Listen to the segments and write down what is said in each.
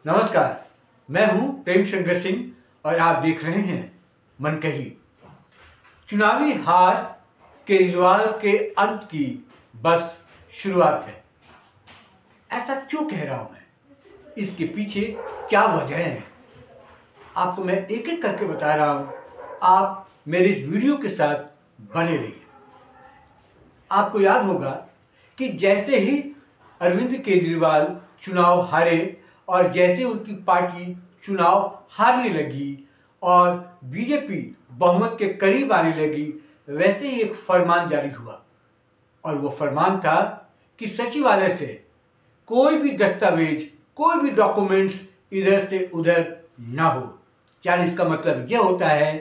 नमस्कार, मैं हूं प्रेम शंकर सिंह और आप देख रहे हैं मन कही। चुनावी हार केजरीवाल के अंत की बस शुरुआत है। ऐसा क्यों कह रहा हूं मैं? इसके पीछे क्या वजह है आपको मैं एक एक करके बता रहा हूं। आप मेरे इस वीडियो के साथ बने रहिए। आपको याद होगा कि जैसे ही अरविंद केजरीवाल चुनाव हारे और जैसे उनकी पार्टी चुनाव हारने लगी और बीजेपी बहुमत के करीब आने लगी, वैसे ही एक फरमान जारी हुआ और वो फरमान था कि सचिवालय से कोई भी दस्तावेज, कोई भी डॉक्यूमेंट्स इधर से उधर ना हो। यानी इसका मतलब यह होता है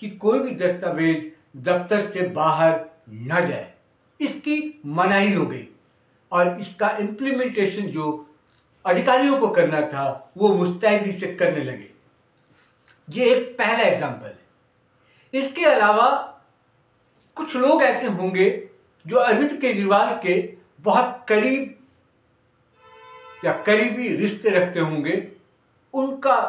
कि कोई भी दस्तावेज दफ्तर से बाहर ना जाए, इसकी मनाही हो गई और इसका इम्प्लीमेंटेशन जो अधिकारियों को करना था वो मुस्तैदी से करने लगे। ये एक पहला एग्जाम्पल है। इसके अलावा कुछ लोग ऐसे होंगे जो अरविंद केजरीवाल के बहुत करीब या करीबी रिश्ते रखते होंगे। उनका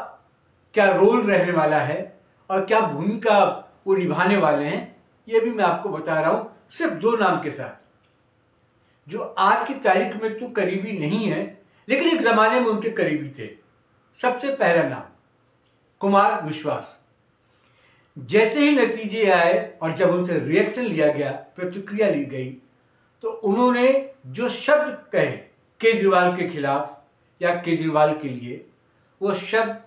क्या रोल रहने वाला है और क्या भूमिका वो निभाने वाले हैं, ये भी मैं आपको बता रहा हूं, सिर्फ दो नाम के साथ, जो आज की तारीख में तो करीबी नहीं है लेकिन एक जमाने में उनके करीबी थे। सबसे पहला नाम कुमार विश्वास। जैसे ही नतीजे आए और जब उनसे रिएक्शन लिया गया, प्रतिक्रिया ली गई, तो उन्होंने जो शब्द कहे केजरीवाल के खिलाफ या केजरीवाल के लिए, वो शब्द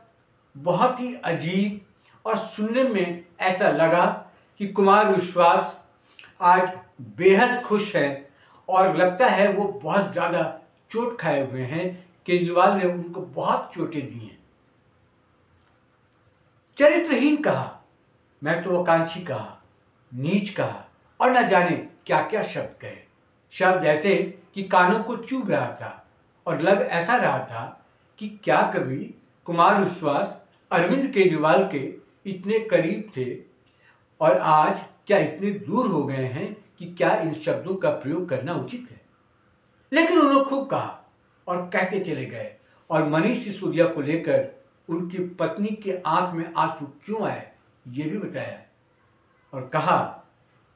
बहुत ही अजीब और सुनने में ऐसा लगा कि कुमार विश्वास आज बेहद खुश हैं और लगता है वो बहुत ज़्यादा चोट खाए हुए हैं। केजरीवाल ने उनको बहुत चोटें दी हैं। चरित्रहीन कहा, मैं तो आकांक्षी कहा, नीच कहा और न जाने क्या क्या शब्द कहे। शब्द ऐसे कि कानों को चुभ रहा था और लग ऐसा रहा था कि क्या कभी कुमार विश्वास अरविंद केजरीवाल के इतने करीब थे और आज क्या इतने दूर हो गए हैं कि क्या इन शब्दों का प्रयोग करना उचित है। लेकिन उन्होंने खूब कहा और कहते चले गए और मनीष सिसोदिया को लेकर उनकी पत्नी के आंख में आंसू क्यों आए ये भी बताया और कहा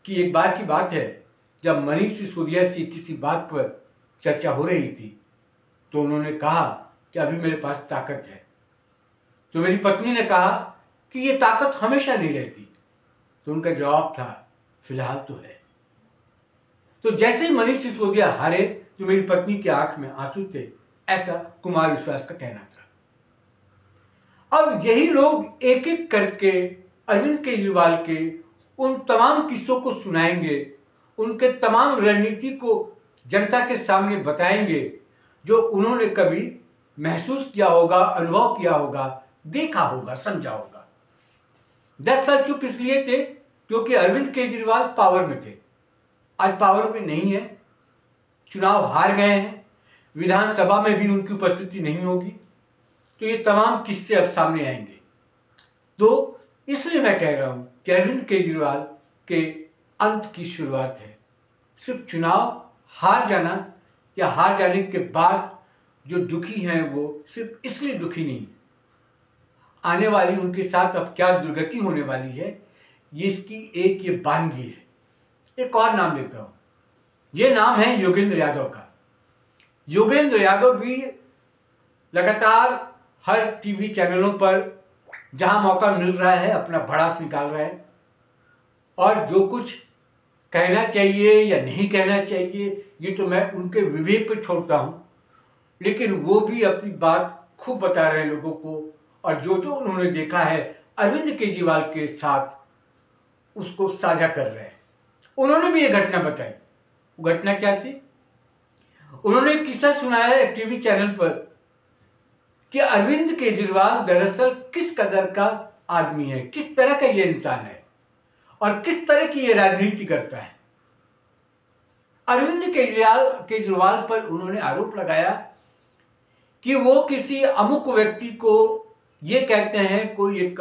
कि एक बार की बात है, जब मनीष सिसोदिया से किसी बात पर चर्चा हो रही थी तो उन्होंने कहा कि अभी मेरे पास ताकत है, तो मेरी पत्नी ने कहा कि ये ताकत हमेशा नहीं रहती, तो उनका जवाब था फिलहाल तो है। तो जैसे ही मनीष सिसोदिया हारे तो मेरी पत्नी की आंख में आंसू थे, ऐसा कुमार विश्वास का कहना था। अब यही लोग एक एक करके अरविंद केजरीवाल के उन तमाम किस्सों को सुनाएंगे, उनके तमाम रणनीति को जनता के सामने बताएंगे जो उन्होंने कभी महसूस किया होगा, अनुभव किया होगा, देखा होगा, समझा होगा। 10 साल चुप इसलिए थे क्योंकि अरविंद केजरीवाल पावर में थे, आज पावर में नहीं है, चुनाव हार गए हैं, विधानसभा में भी उनकी उपस्थिति नहीं होगी, तो ये तमाम किस्से अब सामने आएंगे। तो इसलिए मैं कह रहा हूं कि अरविंद केजरीवाल के अंत की शुरुआत है। सिर्फ चुनाव हार जाना या हार जाने के बाद जो दुखी हैं वो सिर्फ इसलिए दुखी नहीं, आने वाली उनके साथ अब क्या दुर्गति होने वाली है ये इसकी एक ये बानगी है। एक और नाम लेता हूं, ये नाम है योगेंद्र यादव का। योगेंद्र यादव भी लगातार हर टीवी चैनलों पर जहां मौका मिल रहा है अपना भड़ास निकाल रहे हैं और जो कुछ कहना चाहिए या नहीं कहना चाहिए ये तो मैं उनके विवेक पर छोड़ता हूं, लेकिन वो भी अपनी बात खूब बता रहे हैं लोगों को और जो जो उन्होंने देखा है अरविंद केजरीवाल के साथ उसको साझा कर रहे हैं। उन्होंने भी ये घटना बताई। वो घटना क्या थी? उन्होंने एक किस्सा सुनाया एक टीवी चैनल पर कि अरविंद केजरीवाल दरअसल किस कदर का आदमी है, किस तरह का ये इंसान है और किस तरह की ये राजनीति करता है। अरविंद केजरीवाल पर उन्होंने आरोप लगाया कि वो किसी अमुक व्यक्ति को ये कहते हैं, कोई एक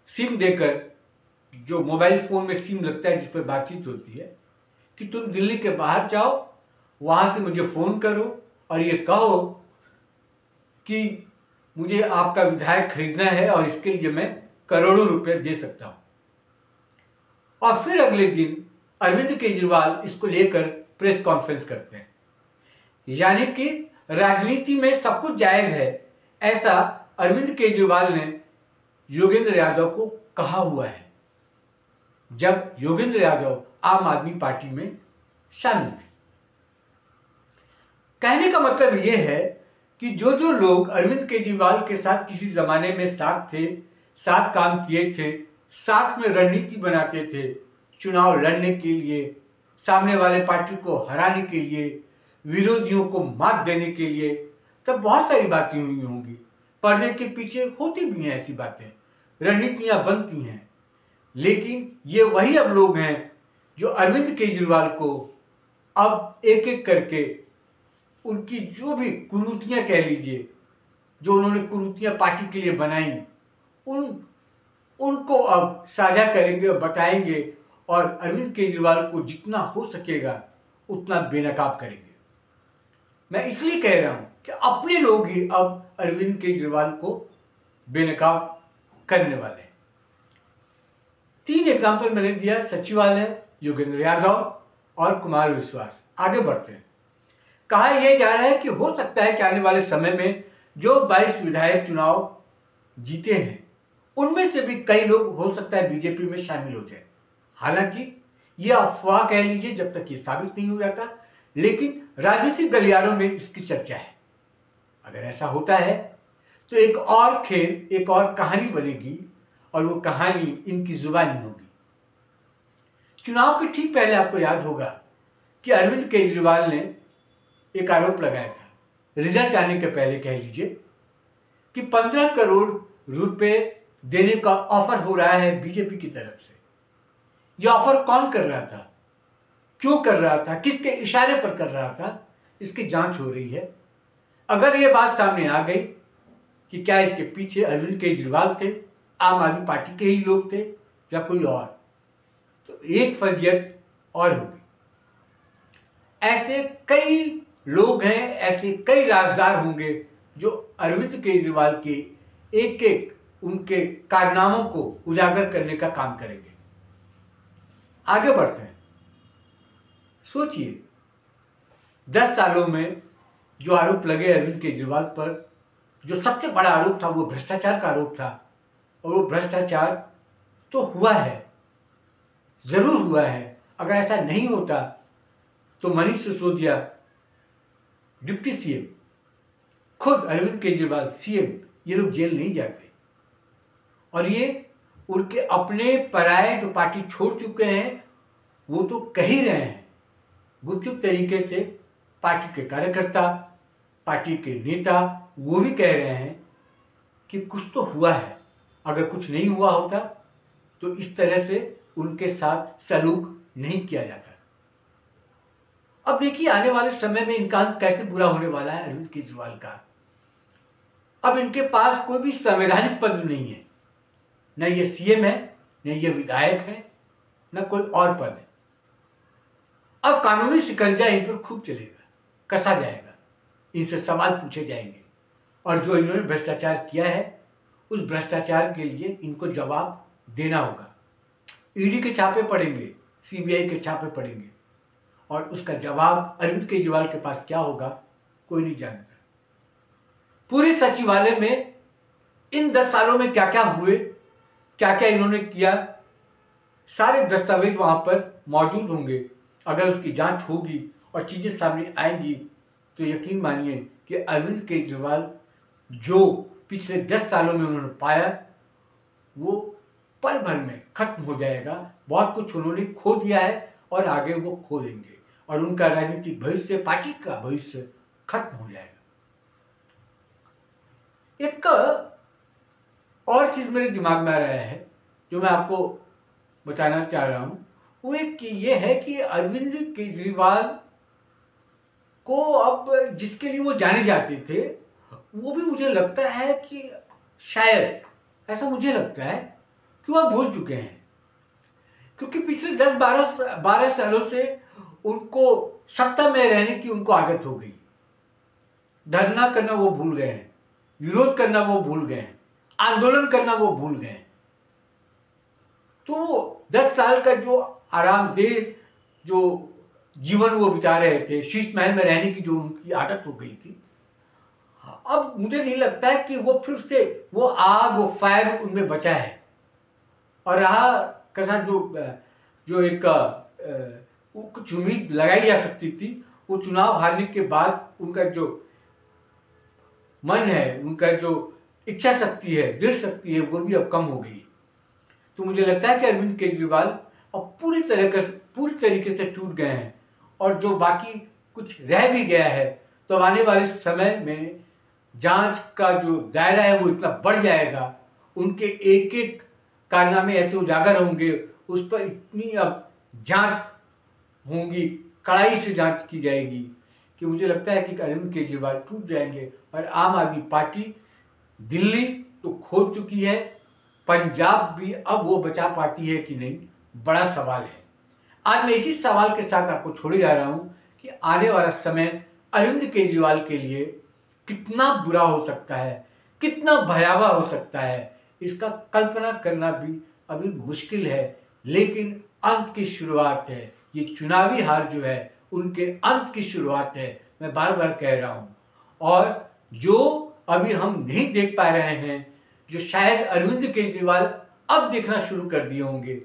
सिम देकर, जो मोबाइल फोन में सिम लगता है जिस पर बातचीत होती है, कि तुम दिल्ली के बाहर जाओ, वहां से मुझे फोन करो और ये कहो कि मुझे आपका विधायक खरीदना है और इसके लिए मैं करोड़ों रुपए दे सकता हूं। और फिर अगले दिन अरविंद केजरीवाल इसको लेकर प्रेस कॉन्फ्रेंस करते हैं। यानी कि राजनीति में सब कुछ जायज है, ऐसा अरविंद केजरीवाल ने योगेंद्र यादव को कहा हुआ है जब योगेंद्र यादव आम आदमी पार्टी में शामिल थे। कहने का मतलब यह है कि जो जो लोग अरविंद केजरीवाल के साथ किसी जमाने में साथ थे, साथ काम किए थे, साथ में रणनीति बनाते थे, चुनाव लड़ने के लिए, सामने वाले पार्टी को हराने के लिए, विरोधियों को मात देने के लिए, तब बहुत सारी बातें हुई होंगी। पर्दे के पीछे होती भी हैं ऐसी बातें, रणनीतियां बनती हैं। लेकिन ये वही अब लोग हैं जो अरविंद केजरीवाल को अब एक एक करके उनकी जो भी कुरीतियां कह लीजिए, जो उन्होंने कुरीतियां पार्टी के लिए बनाई, उनको अब साझा करेंगे और बताएंगे और अरविंद केजरीवाल को जितना हो सकेगा उतना बेनकाब करेंगे। मैं इसलिए कह रहा हूं कि अपने लोग ही अब अरविंद केजरीवाल को बेनकाब करने वाले हैं। 3 एग्जाम्पल मैंने दिया, सचिवालय, योगेंद्र यादव और कुमार विश्वास। आगे बढ़ते हैं। कहा यह जा रहा है कि हो सकता है कि आने वाले समय में जो 22 विधायक चुनाव जीते हैं उनमें से भी कई लोग हो सकता है बीजेपी में शामिल हो जाए। हालांकि यह अफवाह कह लीजिए जब तक ये साबित नहीं हो जाता, लेकिन राजनीतिक गलियारों में इसकी चर्चा है। अगर ऐसा होता है तो एक और खेल, एक और कहानी बनेगी और वो कहानी इनकी जुबानी होगी। चुनाव के ठीक पहले आपको याद होगा कि अरविंद केजरीवाल ने एक आरोप लगाया था, रिजल्ट आने के पहले कह लीजिए, कि 15 करोड़ रुपए देने का ऑफर हो रहा है बीजेपी की तरफ से। यह ऑफर कौन कर रहा था, क्यों कर रहा था, किसके इशारे पर कर रहा था, इसकी जांच हो रही है। अगर यह बात सामने आ गई कि क्या इसके पीछे अरविंद केजरीवाल थे, आम आदमी पार्टी के ही लोग थे या कोई और, तो एक फजीयत और होगी। ऐसे कई लोग हैं, ऐसे कई राजदार होंगे जो अरविंद केजरीवाल के एक एक उनके कारनामों को उजागर करने का काम करेंगे। आगे बढ़ते हैं। सोचिए 10 सालों में जो आरोप लगे अरविंद केजरीवाल पर, जो सबसे बड़ा आरोप था वो भ्रष्टाचार का आरोप था। और वो भ्रष्टाचार तो हुआ है, जरूर हुआ है। अगर ऐसा नहीं होता तो मनीष सिसोदिया डिप्टी सीएम, खुद अरविंद केजरीवाल सीएम, ये लोग जेल नहीं जाते। और ये उनके अपने पराये जो पार्टी छोड़ चुके हैं वो तो कह ही रहे हैं गुपचुप तरीके से। पार्टी के कार्यकर्ता, पार्टी के नेता, वो भी कह रहे हैं कि कुछ तो हुआ है। अगर कुछ नहीं हुआ होता तो इस तरह से उनके साथ सलूक नहीं किया जाता। अब देखिए आने वाले समय में इनका अंत कैसे बुरा होने वाला है अरविंद केजरीवाल का। अब इनके पास कोई भी संवैधानिक पद नहीं है, न ये सीएम है, न ये विधायक है, न कोई और पद है। अब कानूनी शिकंजा इन पर खूब चलेगा, कसा जाएगा, इनसे सवाल पूछे जाएंगे और जो इन्होंने भ्रष्टाचार किया है उस भ्रष्टाचार के लिए इनको जवाब देना होगा। ईडी के छापे पड़ेंगे, सीबीआई के छापे पड़ेंगे और उसका जवाब अरविंद केजरीवाल के पास क्या होगा कोई नहीं जानता। पूरे सचिवालय में इन 10 सालों में क्या क्या हुए, क्या क्या इन्होंने किया, सारे दस्तावेज वहां पर मौजूद होंगे। अगर उसकी जांच होगी और चीजें सामने आएंगी तो यकीन मानिए कि अरविंद केजरीवाल जो पिछले 10 सालों में उन्होंने पाया वो पल भर में खत्म हो जाएगा। बहुत कुछ उन्होंने खो दिया है और आगे वो खो देंगे और उनका राजनीतिक भविष्य, पार्टी का भविष्य खत्म हो जाएगा। एक और चीज मेरे दिमाग में आ रहा है जो मैं आपको बताना चाह रहा हूं, वो एक ये है कि अरविंद केजरीवाल को अब जिसके लिए वो जाने जाते थे वो भी मुझे लगता है कि शायद, ऐसा मुझे लगता है कि वो भूल चुके हैं। क्योंकि पिछले 10-12 सालों से उनको सत्ता में रहने की उनको आदत हो गई। धरना करना वो भूल गए हैं, विरोध करना वो भूल गए हैं, आंदोलन करना वो भूल गए हैं। तो वो 10 साल का जो आरामदेह जो जीवन वो बिता रहे थे, शीश महल में रहने की जो उनकी आदत हो गई थी, अब मुझे नहीं लगता है कि वो फिर से वो आग, वो फायर उनमें बचा है। और रहा कैसा जो जो एक कुछ उम्मीद लगाई जा सकती थी, वो चुनाव हारने के बाद उनका जो मन है, उनका जो इच्छा शक्ति है, दृढ़ शक्ति है, वो भी अब कम हो गई। तो मुझे लगता है कि अरविंद केजरीवाल अब पूरी तरीके से टूट गए हैं। और जो बाकी कुछ रह भी गया है, तो आने वाले समय में जांच का जो दायरा है वो इतना बढ़ जाएगा, उनके एक एक कारनामे ऐसे उजागर होंगे, उस पर इतनी अब जांच होंगी, कड़ाई से जांच की जाएगी कि मुझे लगता है कि अरविंद केजरीवाल टूट जाएंगे। और आम आदमी पार्टी दिल्ली तो खो चुकी है, पंजाब भी अब वो बचा पाती है कि नहीं, बड़ा सवाल है। आज मैं इसी सवाल के साथ आपको छोड़े जा रहा हूँ कि आने वाला समय अरविंद केजरीवाल के लिए कितना बुरा हो सकता है, कितना भयावह हो सकता है, इसका कल्पना करना भी अभी मुश्किल है। लेकिन अंत की शुरुआत है, ये चुनावी हार जो है उनके अंत की शुरुआत है, मैं बार बार कह रहा हूँ। और जो अभी हम नहीं देख पा रहे हैं, जो शायद अरविंद केजरीवाल अब देखना शुरू कर दिए होंगे,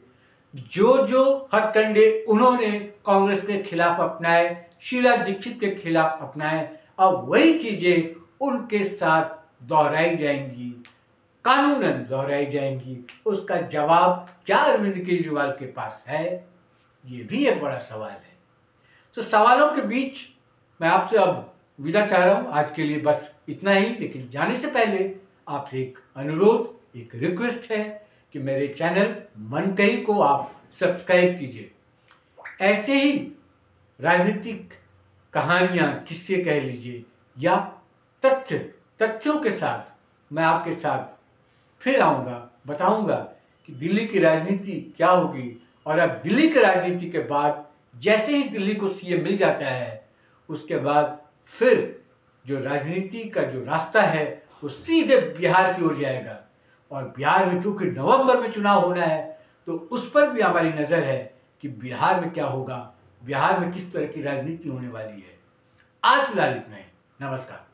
जो जो हथकंडे उन्होंने कांग्रेस के खिलाफ अपनाए, शीला दीक्षित के खिलाफ अपनाए, अब वही चीजें उनके साथ दोहराई जाएंगी, कानूनन दोहराई जाएंगी। उसका जवाब क्या अरविंद केजरीवाल के पास है, ये भी एक बड़ा सवाल है। तो सवालों के बीच मैं आपसे अब विदा चाह रहा हूँ। आज के लिए बस इतना ही। लेकिन जाने से पहले आपसे एक अनुरोध, एक रिक्वेस्ट है कि मेरे चैनल मनकही को आप सब्सक्राइब कीजिए। ऐसे ही राजनीतिक कहानियाँ, किस्से कह लीजिए, या तथ्यों के साथ मैं आपके साथ फिर आऊँगा, बताऊँगा कि दिल्ली की राजनीति क्या होगी। और अब दिल्ली की राजनीति के बाद जैसे ही दिल्ली को सीएम मिल जाता है, उसके बाद फिर जो राजनीति का जो रास्ता है वो सीधे बिहार की ओर जाएगा। और बिहार में चूंकि नवंबर में चुनाव होना है, तो उस पर भी हमारी नज़र है कि बिहार में क्या होगा, बिहार में किस तरह की राजनीति होने वाली है। आज फिलहाल इतना ही। नमस्कार।